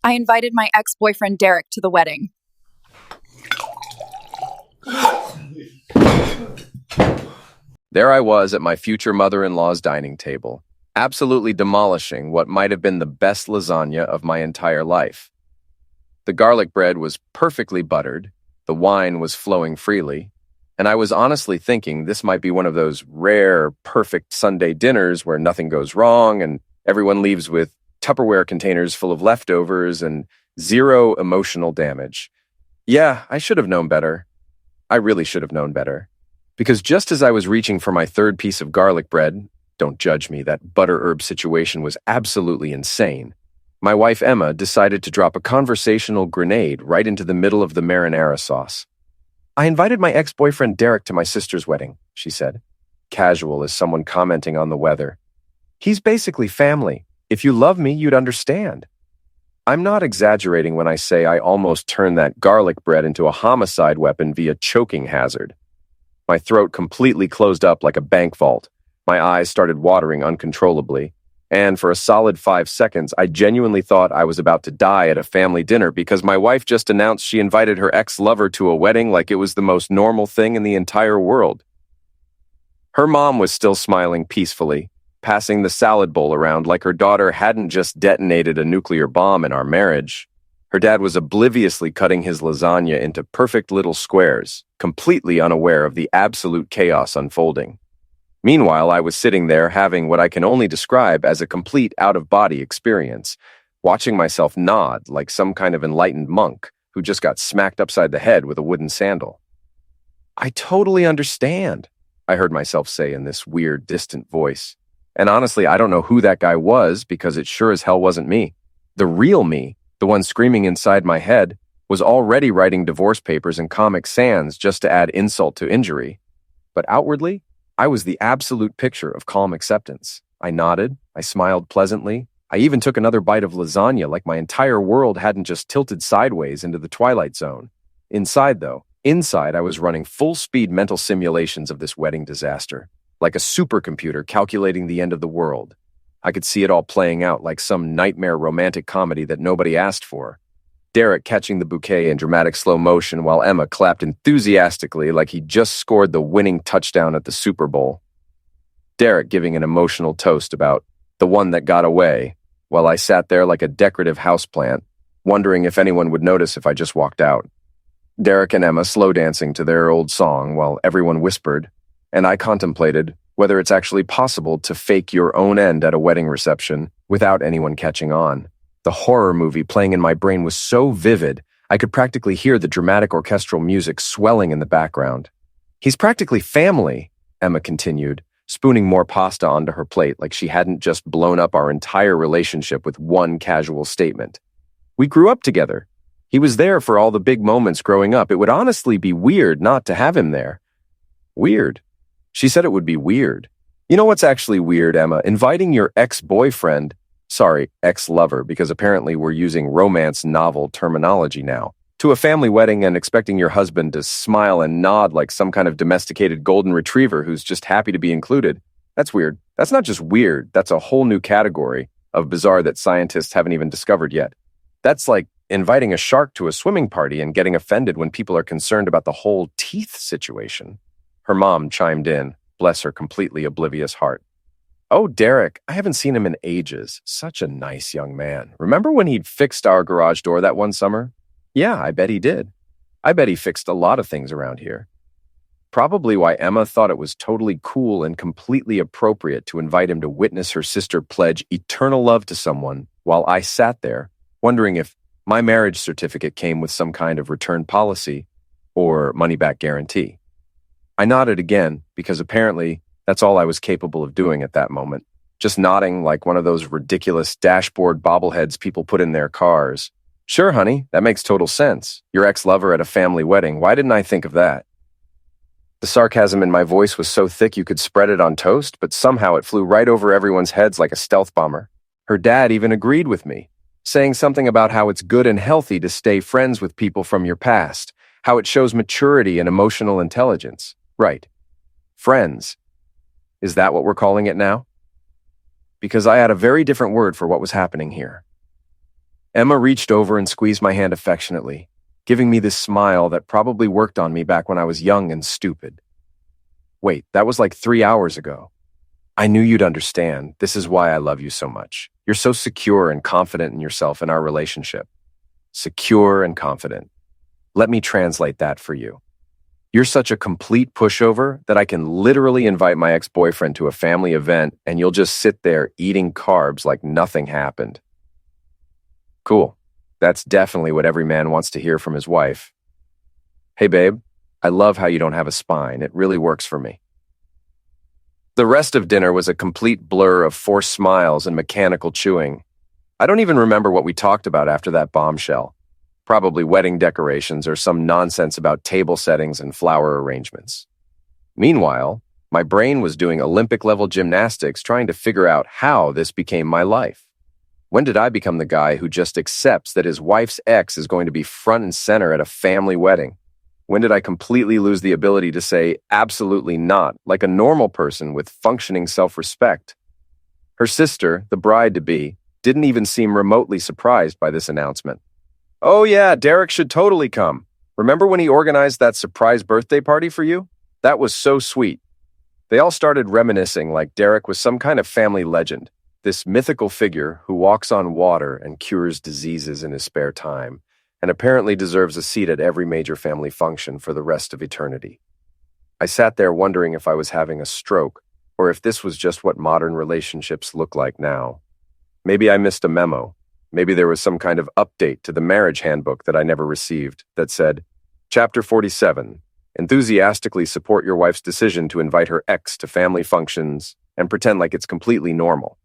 I invited my ex-boyfriend Derek to the wedding. There I was at my future mother-in-law's dining table, absolutely demolishing what might have been the best lasagna of my entire life. The garlic bread was perfectly buttered, the wine was flowing freely, and I was honestly thinking this might be one of those rare, perfect Sunday dinners where nothing goes wrong and everyone leaves with Tupperware containers full of leftovers and zero emotional damage. Yeah, I should have known better. I really should have known better. Because just as I was reaching for my third piece of garlic bread, don't judge me, that butter herb situation was absolutely insane, my wife Emma decided to drop a conversational grenade right into the middle of the marinara sauce. I invited my ex-boyfriend Derek to my sister's wedding, she said, casual as someone commenting on the weather. He's basically family. If you love me, you'd understand. I'm not exaggerating when I say I almost turned that garlic bread into a homicide weapon via choking hazard. My throat completely closed up like a bank vault. My eyes started watering uncontrollably. And for a solid 5 seconds, I genuinely thought I was about to die at a family dinner because my wife just announced she invited her ex-lover to a wedding like it was the most normal thing in the entire world. Her mom was still smiling peacefully, passing the salad bowl around like her daughter hadn't just detonated a nuclear bomb in our marriage. Her dad was obliviously cutting his lasagna into perfect little squares, completely unaware of the absolute chaos unfolding. Meanwhile, I was sitting there having what I can only describe as a complete out-of-body experience, watching myself nod like some kind of enlightened monk who just got smacked upside the head with a wooden sandal. I totally understand, I heard myself say in this weird, distant voice. And honestly, I don't know who that guy was because it sure as hell wasn't me. The real me, the one screaming inside my head, was already writing divorce papers in Comic Sans just to add insult to injury. But outwardly, I was the absolute picture of calm acceptance. I nodded, I smiled pleasantly, I even took another bite of lasagna like my entire world hadn't just tilted sideways into the twilight zone. Inside I was running full-speed mental simulations of this wedding disaster, like a supercomputer calculating the end of the world. I could see it all playing out like some nightmare romantic comedy that nobody asked for. Derek catching the bouquet in dramatic slow motion while Emma clapped enthusiastically like he just scored the winning touchdown at the Super Bowl. Derek giving an emotional toast about the one that got away, while I sat there like a decorative houseplant, wondering if anyone would notice if I just walked out. Derek and Emma slow dancing to their old song while everyone whispered, and I contemplated whether it's actually possible to fake your own end at a wedding reception without anyone catching on. The horror movie playing in my brain was so vivid, I could practically hear the dramatic orchestral music swelling in the background. He's practically family, Emma continued, spooning more pasta onto her plate like she hadn't just blown up our entire relationship with one casual statement. We grew up together. He was there for all the big moments growing up. It would honestly be weird not to have him there. Weird. She said it would be weird. You know what's actually weird, Emma? Inviting your ex-boyfriend, ex-lover, because apparently we're using romance novel terminology now, to a family wedding and expecting your husband to smile and nod like some kind of domesticated golden retriever who's just happy to be included. That's weird. That's not just weird. That's a whole new category of bizarre that scientists haven't even discovered yet. That's like inviting a shark to a swimming party and getting offended when people are concerned about the whole teeth situation. Her mom chimed in, bless her completely oblivious heart. Oh, Derek, I haven't seen him in ages. Such a nice young man. Remember when he'd fixed our garage door that one summer? Yeah, I bet he did. I bet he fixed a lot of things around here. Probably why Emma thought it was totally cool and completely appropriate to invite him to witness her sister pledge eternal love to someone while I sat there, wondering if my marriage certificate came with some kind of return policy or money-back guarantee. I nodded again because apparently that's all I was capable of doing at that moment, just nodding like one of those ridiculous dashboard bobbleheads people put in their cars. Sure, honey, that makes total sense. Your ex-lover at a family wedding. Why didn't I think of that? The sarcasm in my voice was so thick you could spread it on toast, but somehow it flew right over everyone's heads like a stealth bomber. Her dad even agreed with me, saying something about how it's good and healthy to stay friends with people from your past, how it shows maturity and emotional intelligence. Right. Friends. Is that what we're calling it now? Because I had a very different word for what was happening here. Emma reached over and squeezed my hand affectionately, giving me this smile that probably worked on me back when I was young and stupid. Wait, that was like 3 hours ago. I knew you'd understand. This is why I love you so much. You're so secure and confident in yourself in our relationship. Secure and confident. Let me translate that for you. You're such a complete pushover that I can literally invite my ex-boyfriend to a family event and you'll just sit there eating carbs like nothing happened. Cool. That's definitely what every man wants to hear from his wife. Hey, babe, I love how you don't have a spine. It really works for me. The rest of dinner was a complete blur of forced smiles and mechanical chewing. I don't even remember what we talked about after that bombshell. Probably wedding decorations or some nonsense about table settings and flower arrangements. Meanwhile, my brain was doing Olympic-level gymnastics trying to figure out how this became my life. When did I become the guy who just accepts that his wife's ex is going to be front and center at a family wedding? When did I completely lose the ability to say absolutely not, like a normal person with functioning self-respect? Her sister, the bride-to-be, didn't even seem remotely surprised by this announcement. Oh yeah, Derek should totally come. Remember when he organized that surprise birthday party for you? That was so sweet. They all started reminiscing like Derek was some kind of family legend, this mythical figure who walks on water and cures diseases in his spare time, and apparently deserves a seat at every major family function for the rest of eternity. I sat there wondering if I was having a stroke, or if this was just what modern relationships look like now. Maybe I missed a memo. Maybe there was some kind of update to the marriage handbook that I never received that said, Chapter 47, enthusiastically support your wife's decision to invite her ex to family functions and pretend like it's completely normal.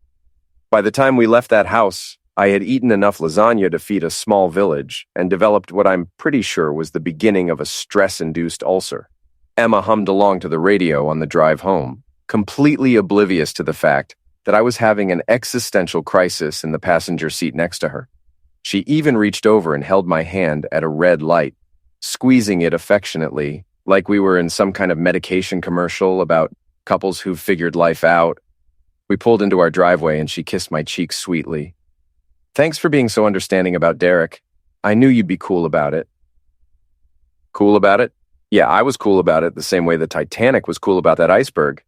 By the time we left that house, I had eaten enough lasagna to feed a small village and developed what I'm pretty sure was the beginning of a stress-induced ulcer. Emma hummed along to the radio on the drive home, completely oblivious to the fact that I was having an existential crisis in the passenger seat next to her. She even reached over and held my hand at a red light, squeezing it affectionately, like we were in some kind of medication commercial about couples who've figured life out. We pulled into our driveway and she kissed my cheek sweetly. Thanks for being so understanding about Derek. I knew you'd be cool about it. Cool about it? Yeah, I was cool about it the same way the Titanic was cool about that iceberg.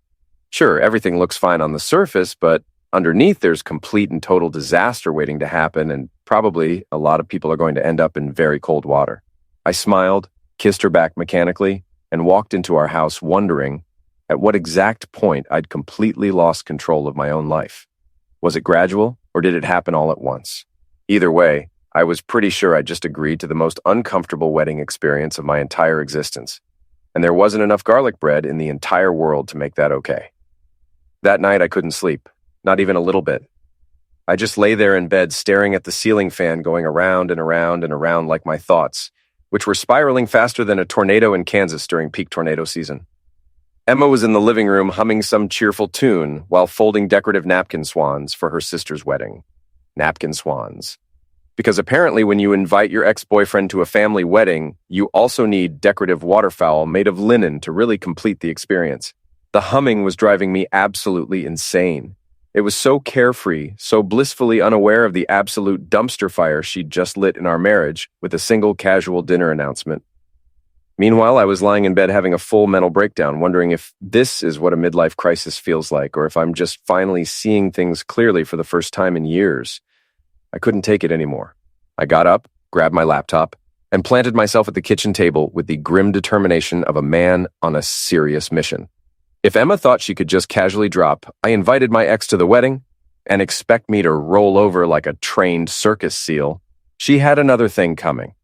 Sure, everything looks fine on the surface, but underneath there's complete and total disaster waiting to happen, and probably a lot of people are going to end up in very cold water. I smiled, kissed her back mechanically, and walked into our house wondering at what exact point I'd completely lost control of my own life. Was it gradual, or did it happen all at once? Either way, I was pretty sure I'd just agreed to the most uncomfortable wedding experience of my entire existence, and there wasn't enough garlic bread in the entire world to make that okay. That night I couldn't sleep, not even a little bit. I just lay there in bed staring at the ceiling fan going around and around and around like my thoughts, which were spiraling faster than a tornado in Kansas during peak tornado season. Emma was in the living room humming some cheerful tune while folding decorative napkin swans for her sister's wedding. Napkin swans. Because apparently when you invite your ex-boyfriend to a family wedding, you also need decorative waterfowl made of linen to really complete the experience. The humming was driving me absolutely insane. It was so carefree, so blissfully unaware of the absolute dumpster fire she'd just lit in our marriage with a single casual dinner announcement. Meanwhile, I was lying in bed having a full mental breakdown, wondering if this is what a midlife crisis feels like, or if I'm just finally seeing things clearly for the first time in years. I couldn't take it anymore. I got up, grabbed my laptop, and planted myself at the kitchen table with the grim determination of a man on a serious mission. If Emma thought she could just casually drop, I invited my ex to the wedding, and expect me to roll over like a trained circus seal, she had another thing coming.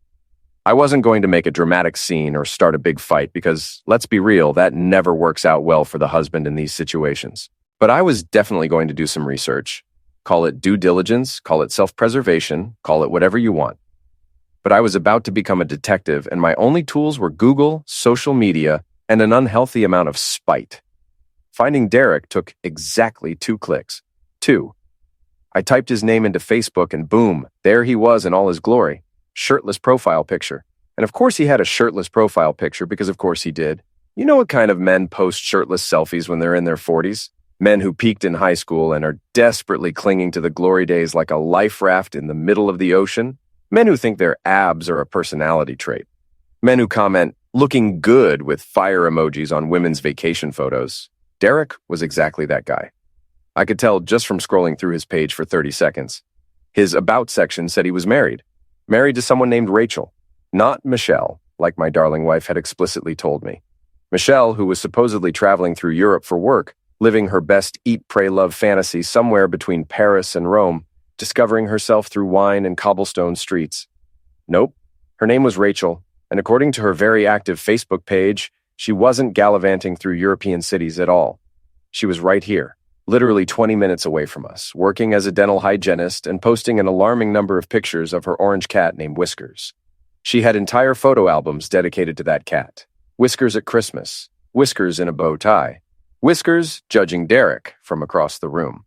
I wasn't going to make a dramatic scene or start a big fight because, let's be real, that never works out well for the husband in these situations. But I was definitely going to do some research. Call it due diligence, call it self-preservation, call it whatever you want. But I was about to become a detective, and my only tools were Google, social media, and an unhealthy amount of spite. Finding Derek took exactly 2 clicks. 2. I typed his name into Facebook and boom, there he was in all his glory. Shirtless profile picture. And of course he had a shirtless profile picture because of course he did. You know what kind of men post shirtless selfies when they're in their 40s? Men who peaked in high school and are desperately clinging to the glory days like a life raft in the middle of the ocean. Men who think their abs are a personality trait. Men who comment, looking good with fire emojis on women's vacation photos. Derek was exactly that guy. I could tell just from scrolling through his page for 30 seconds. His About section said he was married. Married to someone named Rachel. Not Michelle, like my darling wife had explicitly told me. Michelle, who was supposedly traveling through Europe for work, living her best eat, pray, love fantasy somewhere between Paris and Rome, discovering herself through wine and cobblestone streets. Nope, her name was Rachel, and according to her very active Facebook page, she wasn't gallivanting through European cities at all. She was right here, literally 20 minutes away from us, working as a dental hygienist and posting an alarming number of pictures of her orange cat named Whiskers. She had entire photo albums dedicated to that cat. Whiskers at Christmas, Whiskers in a bow tie, Whiskers judging Derek from across the room.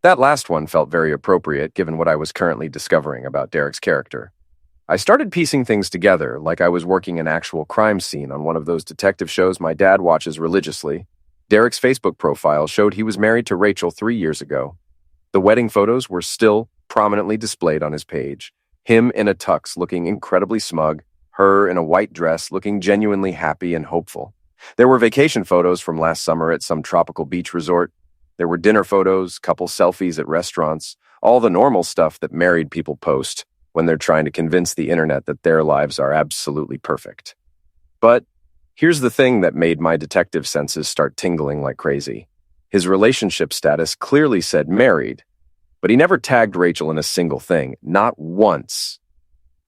That last one felt very appropriate given what I was currently discovering about Derek's character. I started piecing things together like I was working an actual crime scene on one of those detective shows my dad watches religiously. Derek's Facebook profile showed he was married to Rachel 3 years ago. The wedding photos were still prominently displayed on his page, him in a tux looking incredibly smug, her in a white dress looking genuinely happy and hopeful. There were vacation photos from last summer at some tropical beach resort. There were dinner photos, couple selfies at restaurants, all the normal stuff that married people post when they're trying to convince the internet that their lives are absolutely perfect. But here's the thing that made my detective senses start tingling like crazy. His relationship status clearly said married, but he never tagged Rachel in a single thing, not once.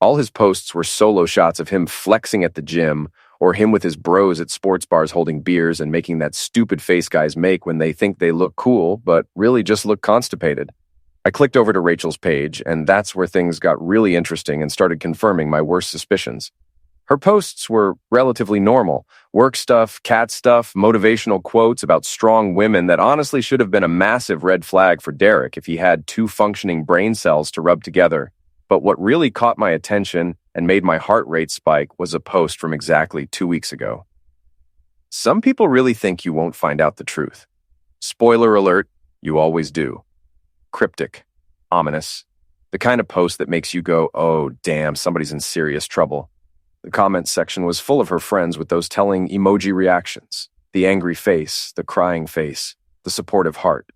All his posts were solo shots of him flexing at the gym, or him with his bros at sports bars holding beers and making that stupid face guys make when they think they look cool, but really just look constipated. I clicked over to Rachel's page, and that's where things got really interesting and started confirming my worst suspicions. Her posts were relatively normal. Work stuff, cat stuff, motivational quotes about strong women that honestly should have been a massive red flag for Derek if he had 2 functioning brain cells to rub together. But what really caught my attention and made my heart rate spike was a post from exactly 2 weeks ago. Some people really think you won't find out the truth. Spoiler alert, you always do. Cryptic, ominous, the kind of post that makes you go, oh, damn, somebody's in serious trouble. The comments section was full of her friends with those telling emoji reactions, the angry face, the crying face, the supportive heart.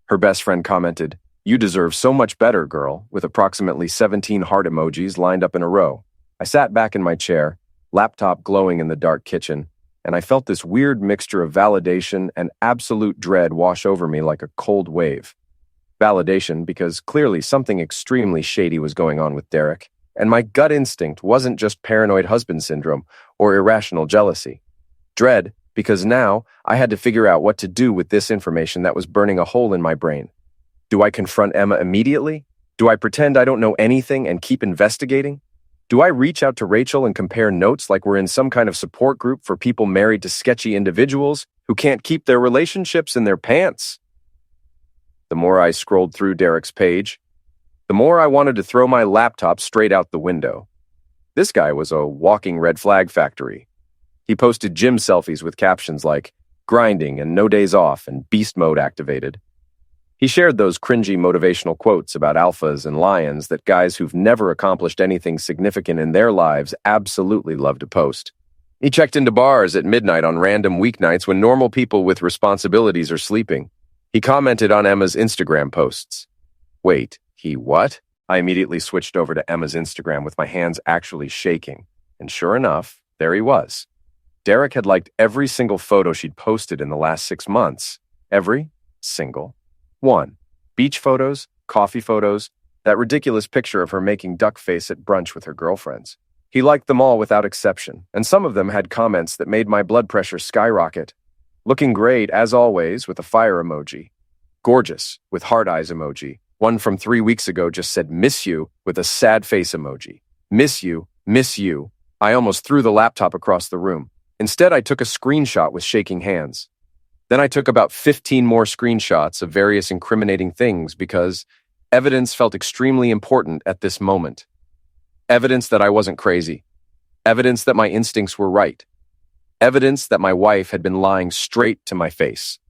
Her best friend commented, "You deserve so much better, girl," with approximately 17 heart emojis lined up in a row. I sat back in my chair, laptop glowing in the dark kitchen, and I felt this weird mixture of validation and absolute dread wash over me like a cold wave. Validation because clearly something extremely shady was going on with Derek, and my gut instinct wasn't just paranoid husband syndrome or irrational jealousy. Dread because now I had to figure out what to do with this information that was burning a hole in my brain. Do I confront Emma immediately? Do I pretend I don't know anything and keep investigating? Do I reach out to Rachel and compare notes like we're in some kind of support group for people married to sketchy individuals who can't keep their relationships in their pants? The more I scrolled through Derek's page, the more I wanted to throw my laptop straight out the window. This guy was a walking red flag factory. He posted gym selfies with captions like, grinding and no days off and beast mode activated. He shared those cringy motivational quotes about alphas and lions that guys who've never accomplished anything significant in their lives absolutely love to post. He checked into bars at midnight on random weeknights when normal people with responsibilities are sleeping. He commented on Emma's Instagram posts. Wait, he what? I immediately switched over to Emma's Instagram with my hands actually shaking. And sure enough, there he was. Derek had liked every single photo she'd posted in the last 6 months. Every single one. Beach photos, coffee photos, that ridiculous picture of her making duck face at brunch with her girlfriends. He liked them all without exception, and some of them had comments that made my blood pressure skyrocket. Looking great, as always, with a fire emoji. Gorgeous, with heart eyes emoji. One from 3 weeks ago just said, "Miss you," with a sad face emoji. Miss you, miss you. I almost threw the laptop across the room. Instead, I took a screenshot with shaking hands. Then I took about 15 more screenshots of various incriminating things because evidence felt extremely important at this moment. Evidence that I wasn't crazy. Evidence that my instincts were right. Evidence that my wife had been lying straight to my face.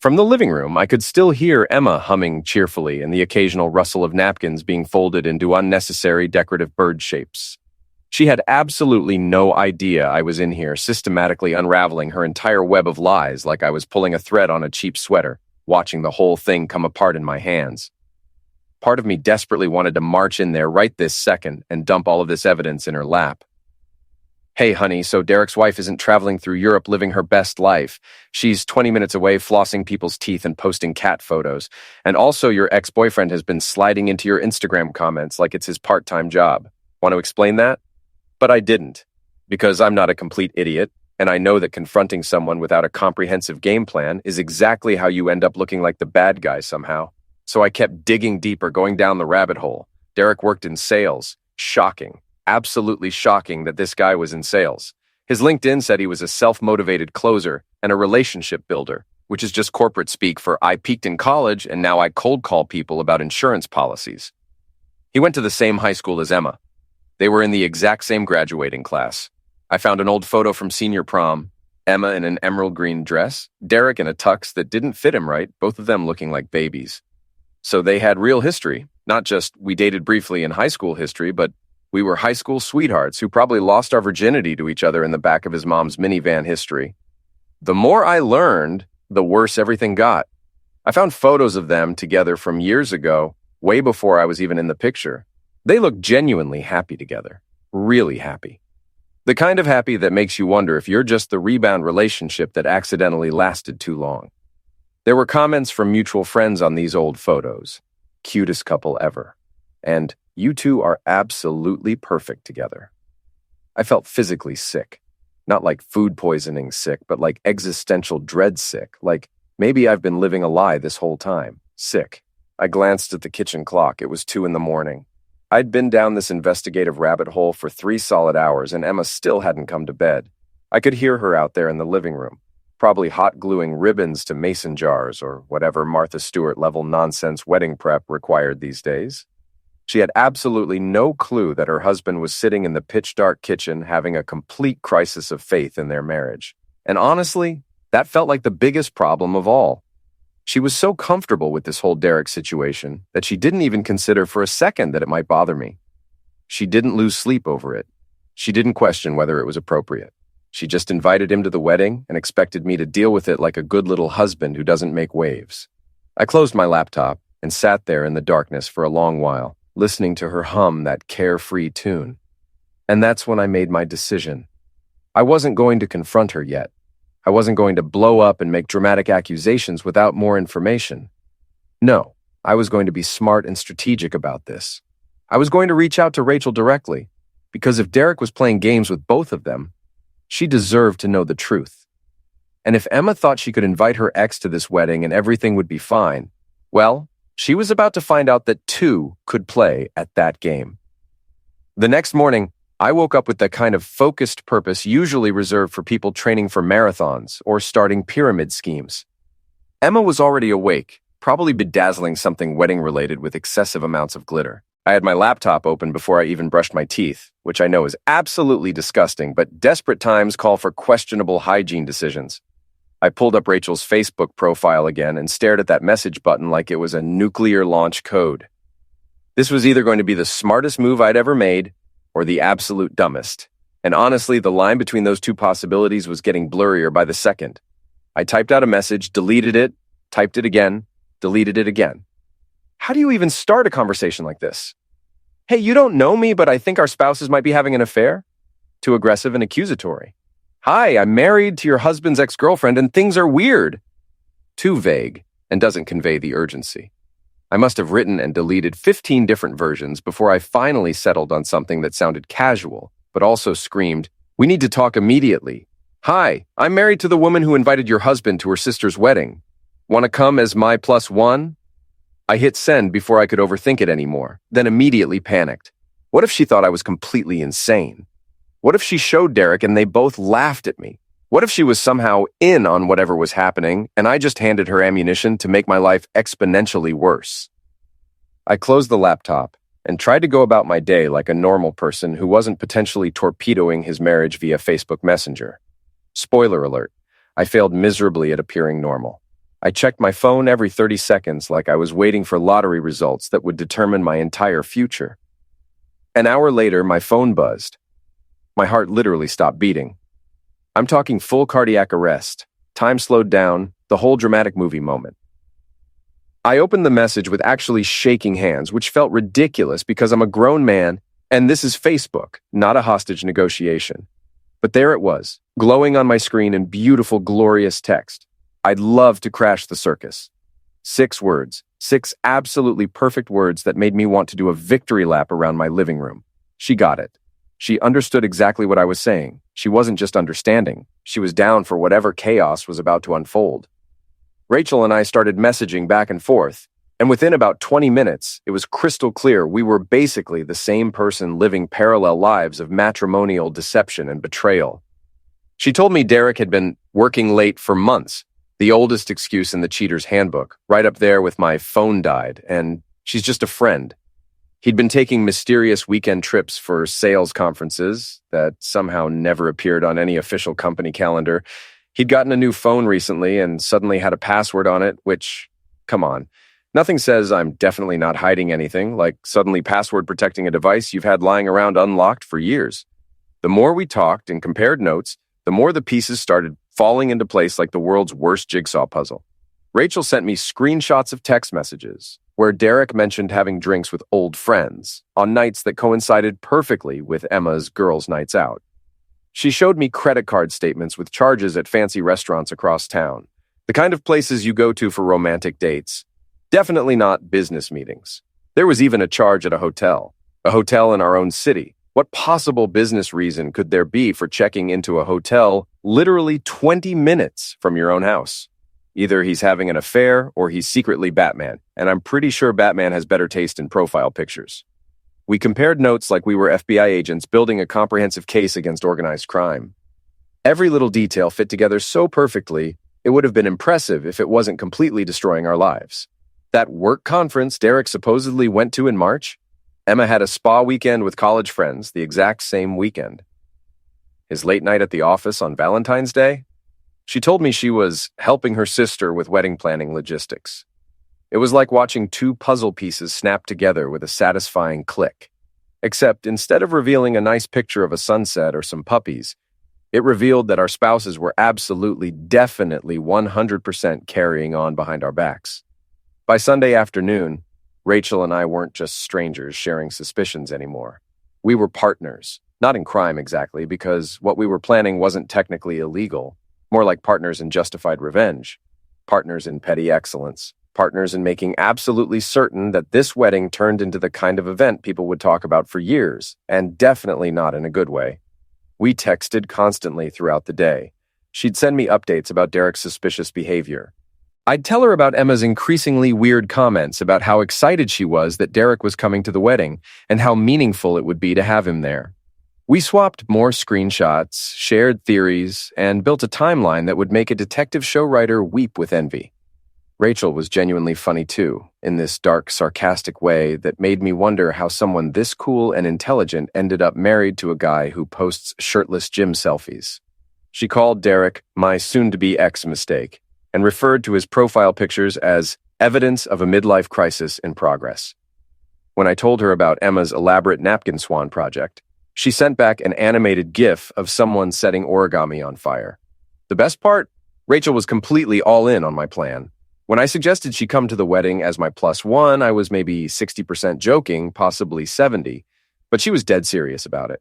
From the living room, I could still hear Emma humming cheerfully and the occasional rustle of napkins being folded into unnecessary decorative bird shapes. She had absolutely no idea I was in here systematically unraveling her entire web of lies like I was pulling a thread on a cheap sweater, watching the whole thing come apart in my hands. Part of me desperately wanted to march in there right this second and dump all of this evidence in her lap. Hey, honey, so Derek's wife isn't traveling through Europe living her best life. She's 20 minutes away flossing people's teeth and posting cat photos. And also your ex-boyfriend has been sliding into your Instagram comments like it's his part-time job. Want to explain that? But I didn't, because I'm not a complete idiot, and I know that confronting someone without a comprehensive game plan is exactly how you end up looking like the bad guy somehow. So I kept digging deeper, going down the rabbit hole. Derek worked in sales. Shocking. Absolutely shocking that this guy was in sales. His LinkedIn said he was a self-motivated closer and a relationship builder, which is just corporate speak for I peaked in college and now I cold call people about insurance policies. He went to the same high school as Emma. They were in the exact same graduating class. I found an old photo from senior prom. Emma in an emerald green dress, Derek in a tux that didn't fit him right, both of them looking like babies. So they had real history, not just we dated briefly in high school history, but we were high school sweethearts who probably lost our virginity to each other in the back of his mom's minivan history. The more I learned, the worse everything got. I found photos of them together from years ago, way before I was even in the picture. They looked genuinely happy together, really happy. The kind of happy that makes you wonder if you're just the rebound relationship that accidentally lasted too long. There were comments from mutual friends on these old photos. Cutest couple ever. And you two are absolutely perfect together. I felt physically sick. Not like food poisoning sick, but like existential dread sick. Like maybe I've been living a lie this whole time. Sick. I glanced at the kitchen clock. It was 2 a.m. I'd been down this investigative rabbit hole for 3 solid hours, and Emma still hadn't come to bed. I could hear her out there in the living room, probably hot gluing ribbons to mason jars or whatever Martha Stewart-level nonsense wedding prep required these days. She had absolutely no clue that her husband was sitting in the pitch-dark kitchen having a complete crisis of faith in their marriage. And honestly, that felt like the biggest problem of all. She was so comfortable with this whole Derek situation that she didn't even consider for a second that it might bother me. She didn't lose sleep over it. She didn't question whether it was appropriate. She just invited him to the wedding and expected me to deal with it like a good little husband who doesn't make waves. I closed my laptop and sat there in the darkness for a long while, listening to her hum that carefree tune. And that's when I made my decision. I wasn't going to confront her yet. I wasn't going to blow up and make dramatic accusations without more information. No, I was going to be smart and strategic about this. I was going to reach out to Rachel directly, because if Derek was playing games with both of them, she deserved to know the truth. And if Emma thought she could invite her ex to this wedding and everything would be fine, well, she was about to find out that two could play at that game. The next morning, I woke up with the kind of focused purpose usually reserved for people training for marathons or starting pyramid schemes. Emma was already awake, probably bedazzling something wedding-related with excessive amounts of glitter. I had my laptop open before I even brushed my teeth, which I know is absolutely disgusting, but desperate times call for questionable hygiene decisions. I pulled up Rachel's Facebook profile again and stared at that message button like it was a nuclear launch code. This was either going to be the smartest move I'd ever made or the absolute dumbest. And honestly, the line between those two possibilities was getting blurrier by the second. I typed out a message, deleted it, typed it again, deleted it again. How do you even start a conversation like this? Hey, you don't know me, but I think our spouses might be having an affair? Too aggressive and accusatory. Hi, I'm married to your husband's ex-girlfriend and things are weird. Too vague and doesn't convey the urgency. I must have written and deleted 15 different versions before I finally settled on something that sounded casual, but also screamed, "We need to talk immediately. Hi, I'm married to the woman who invited your husband to her sister's wedding. Want to come as my +1? I hit send before I could overthink it anymore, then immediately panicked. What if she thought I was completely insane? What if she showed Derek and they both laughed at me? What if she was somehow in on whatever was happening and I just handed her ammunition to make my life exponentially worse? I closed the laptop and tried to go about my day like a normal person who wasn't potentially torpedoing his marriage via Facebook Messenger. Spoiler alert, I failed miserably at appearing normal. I checked my phone every 30 seconds like I was waiting for lottery results that would determine my entire future. An hour later, my phone buzzed. My heart literally stopped beating. I'm talking full cardiac arrest. Time slowed down, the whole dramatic movie moment. I opened the message with actually shaking hands, which felt ridiculous because I'm a grown man, and this is Facebook, not a hostage negotiation. But there it was, glowing on my screen in beautiful, glorious text. I'd love to crash the circus. 6 words, 6 absolutely perfect words that made me want to do a victory lap around my living room. She got it. She understood exactly what I was saying. She wasn't just understanding. She was down for whatever chaos was about to unfold. Rachel and I started messaging back and forth, and within about 20 minutes, it was crystal clear we were basically the same person living parallel lives of matrimonial deception and betrayal. She told me Derek had been working late for months, the oldest excuse in the cheater's handbook, right up there with my phone died, and she's just a friend. He'd been taking mysterious weekend trips for sales conferences that somehow never appeared on any official company calendar. He'd gotten a new phone recently and suddenly had a password on it, which, come on, nothing says I'm definitely not hiding anything, like suddenly password protecting a device you've had lying around unlocked for years. The more we talked and compared notes, the more the pieces started falling into place like the world's worst jigsaw puzzle. Rachel sent me screenshots of text messages where Derek mentioned having drinks with old friends on nights that coincided perfectly with Emma's girls' nights out. She showed me credit card statements with charges at fancy restaurants across town, the kind of places you go to for romantic dates. Definitely not business meetings. There was even a charge at a hotel in our own city. What possible business reason could there be for checking into a hotel literally 20 minutes from your own house? Either he's having an affair or he's secretly Batman, and I'm pretty sure Batman has better taste in profile pictures. We compared notes like we were FBI agents building a comprehensive case against organized crime. Every little detail fit together so perfectly, it would have been impressive if it wasn't completely destroying our lives. That work conference Derek supposedly went to in March, Emma had a spa weekend with college friends the exact same weekend. His late night at the office on Valentine's Day? She told me she was helping her sister with wedding planning logistics. It was like watching 2 puzzle pieces snap together with a satisfying click. Except instead of revealing a nice picture of a sunset or some puppies, it revealed that our spouses were absolutely, definitely 100% carrying on behind our backs. By Sunday afternoon, Rachel and I weren't just strangers sharing suspicions anymore. We were partners, not in crime exactly, because what we were planning wasn't technically illegal, more like partners in justified revenge, partners in petty excellence, partners in making absolutely certain that this wedding turned into the kind of event people would talk about for years, and definitely not in a good way. We texted constantly throughout the day. She'd send me updates about Derek's suspicious behavior. I'd tell her about Emma's increasingly weird comments about how excited she was that Derek was coming to the wedding and how meaningful it would be to have him there. We swapped more screenshots, shared theories, and built a timeline that would make a detective show writer weep with envy. Rachel was genuinely funny too, in this dark, sarcastic way that made me wonder how someone this cool and intelligent ended up married to a guy who posts shirtless gym selfies. She called Derek my soon-to-be ex mistake and referred to his profile pictures as evidence of a midlife crisis in progress. When I told her about Emma's elaborate napkin swan project, she sent back an animated GIF of someone setting origami on fire. The best part? Rachel was completely all in on my plan. When I suggested she come to the wedding as my +1, I was maybe 60% joking, possibly 70%, but she was dead serious about it.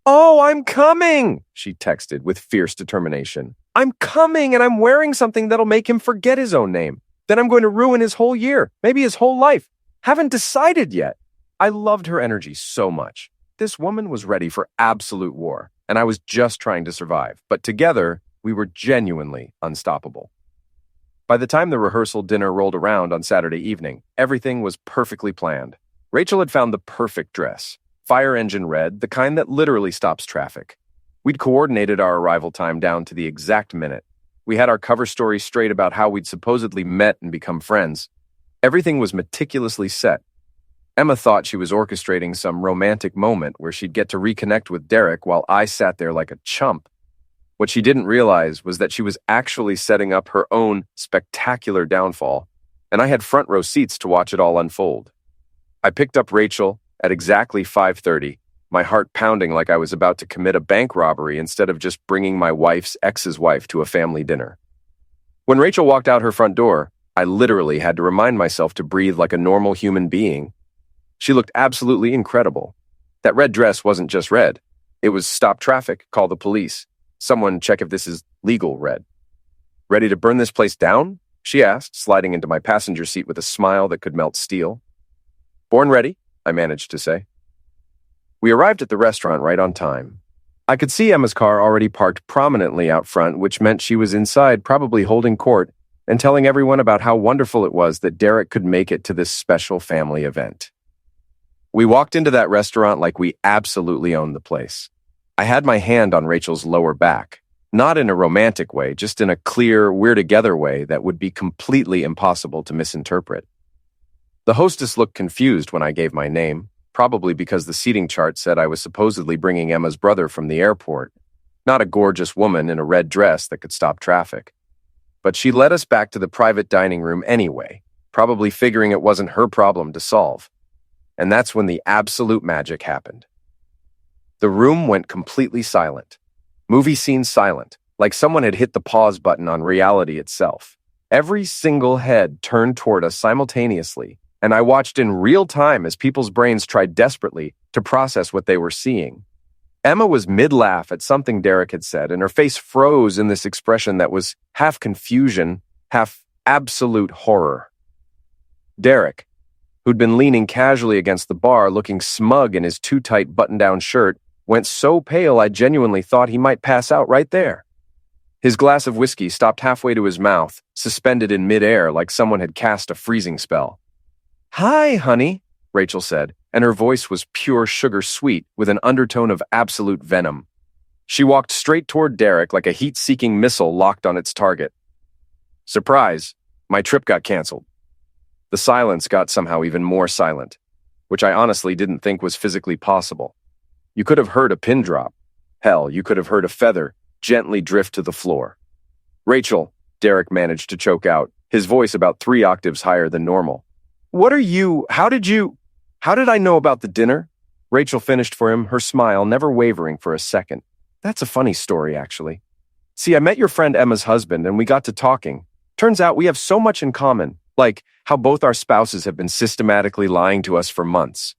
"Oh, I'm coming," she texted with fierce determination. "I'm coming, and I'm wearing something that'll make him forget his own name. Then I'm going to ruin his whole year, maybe his whole life. Haven't decided yet." I loved her energy so much. This woman was ready for absolute war, and I was just trying to survive. But together, we were genuinely unstoppable. By the time the rehearsal dinner rolled around on Saturday evening, everything was perfectly planned. Rachel had found the perfect dress, fire engine red, the kind that literally stops traffic. We'd coordinated our arrival time down to the exact minute. We had our cover story straight about how we'd supposedly met and become friends. Everything was meticulously set. Emma thought she was orchestrating some romantic moment where she'd get to reconnect with Derek while I sat there like a chump. What she didn't realize was that she was actually setting up her own spectacular downfall, and I had front row seats to watch it all unfold. I picked up Rachel at exactly 5:30, my heart pounding like I was about to commit a bank robbery instead of just bringing my wife's ex's wife to a family dinner. When Rachel walked out her front door, I literally had to remind myself to breathe like a normal human being. She looked absolutely incredible. That red dress wasn't just red. It was stop traffic, call the police. Someone check if this is legal red. Ready to burn this place down? She asked, sliding into my passenger seat with a smile that could melt steel. Born ready, I managed to say. We arrived at the restaurant right on time. I could see Emma's car already parked prominently out front, which meant she was inside, probably holding court and telling everyone about how wonderful it was that Derek could make it to this special family event. We walked into that restaurant like we absolutely owned the place. I had my hand on Rachel's lower back, not in a romantic way, just in a clear, we're together way that would be completely impossible to misinterpret. The hostess looked confused when I gave my name, probably because the seating chart said I was supposedly bringing Emma's brother from the airport, not a gorgeous woman in a red dress that could stop traffic. But she led us back to the private dining room anyway, probably figuring it wasn't her problem to solve. And that's when the absolute magic happened. The room went completely silent. Movie scene silent, like someone had hit the pause button on reality itself. Every single head turned toward us simultaneously, and I watched in real time as people's brains tried desperately to process what they were seeing. Emma was mid-laugh at something Derek had said, and her face froze in this expression that was half confusion, half absolute horror. Derek, who'd been leaning casually against the bar, looking smug in his too-tight button-down shirt, went so pale I genuinely thought he might pass out right there. His glass of whiskey stopped halfway to his mouth, suspended in mid-air like someone had cast a freezing spell. "Hi, honey," Rachel said, and her voice was pure sugar sweet with an undertone of absolute venom. She walked straight toward Derek like a heat-seeking missile locked on its target. Surprise, my trip got canceled. The silence got somehow even more silent, which I honestly didn't think was physically possible. You could have heard a pin drop. Hell, you could have heard a feather gently drift to the floor. "Rachel," Derek managed to choke out, his voice about 3 octaves higher than normal. How did I know about the dinner?" Rachel finished for him, her smile never wavering for a second. "That's a funny story, actually. See, I met your friend Emma's husband, and we got to talking. Turns out we have so much in common, like how both our spouses have been systematically lying to us for months."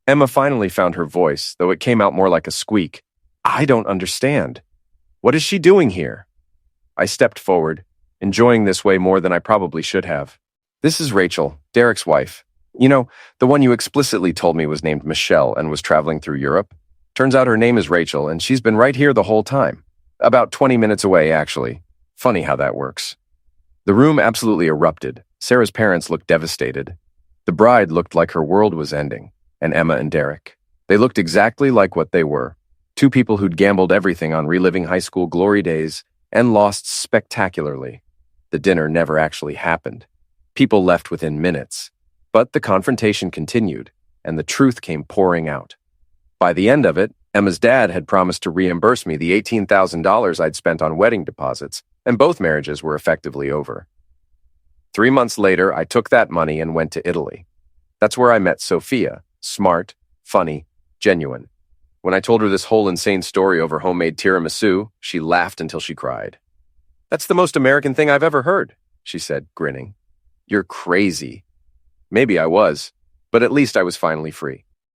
Emma finally found her voice, though it came out more like a squeak. "I don't understand. What is she doing here?" I stepped forward, enjoying this way more than I probably should have. "This is Rachel, Derek's wife. You know, the one you explicitly told me was named Michelle and was traveling through Europe. Turns out her name is Rachel, and she's been right here the whole time. About 20 minutes away, actually. Funny how that works." The room absolutely erupted. Sarah's parents looked devastated. The bride looked like her world was ending, and Emma and Derek. They looked exactly like what they were. 2 people who'd gambled everything on reliving high school glory days and lost spectacularly. The dinner never actually happened. People left within minutes. But the confrontation continued, and the truth came pouring out. By the end of it, Emma's dad had promised to reimburse me the $18,000 I'd spent on wedding deposits, and both marriages were effectively over. 3 months later, I took that money and went to Italy. That's where I met Sophia, smart, funny, genuine. When I told her this whole insane story over homemade tiramisu, she laughed until she cried. "That's the most American thing I've ever heard," she said, grinning. "You're crazy." Maybe I was, but at least I was finally free.